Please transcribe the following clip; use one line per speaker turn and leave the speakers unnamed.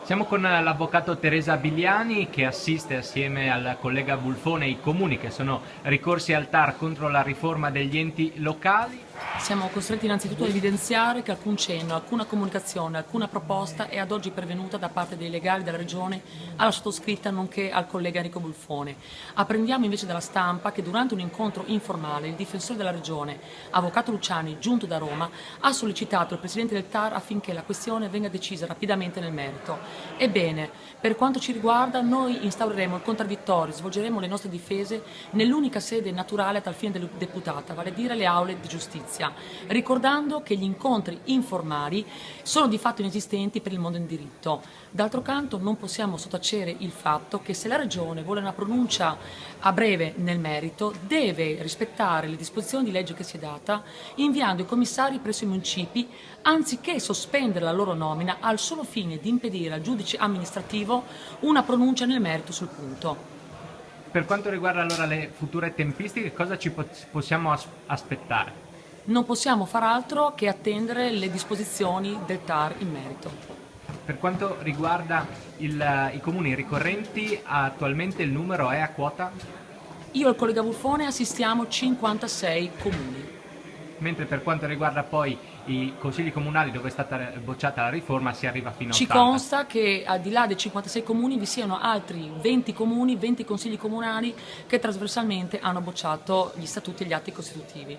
Siamo con l'avvocato Teresa Bigliani che assiste assieme al collega Bulfone i comuni che sono ricorsi al TAR contro la riforma degli enti locali.
Siamo costretti innanzitutto a evidenziare che alcun cenno, alcuna comunicazione, alcuna proposta è ad oggi pervenuta da parte dei legali della Regione alla sottoscritta nonché al collega Enrico Bulfone. Apprendiamo invece dalla stampa che durante un incontro informale il difensore della Regione, avvocato Luciani, giunto da Roma, ha sollecitato il Presidente del TAR affinché la questione venga decisa rapidamente nel merito. Ebbene, per quanto ci riguarda, noi instaureremo il contraddittorio, svolgeremo le nostre difese nell'unica sede naturale a tal fine deputata, vale a dire le aule di giustizia, ricordando che gli incontri informali sono di fatto inesistenti per il mondo in diritto. D'altro canto non possiamo sottacere il fatto che se la Regione vuole una pronuncia a breve nel merito, deve rispettare le disposizioni di legge che si è data, inviando i commissari presso i municipi, anziché sospendere la loro nomina al solo fine di impedire al giudice amministrativo una pronuncia nel merito sul punto.
Per quanto riguarda allora le future tempistiche, cosa ci possiamo aspettare?
Non possiamo far altro che attendere le disposizioni del TAR in merito.
Per quanto riguarda i comuni ricorrenti, attualmente il numero è a quota?
Io e il collega Buffone assistiamo 56 comuni.
Mentre per quanto riguarda poi i consigli comunali dove è stata bocciata la riforma si arriva fino a
Ci
80.
consta che al di là dei 56 comuni vi siano altri 20 comuni, 20 consigli comunali che trasversalmente hanno bocciato gli statuti e gli atti costitutivi.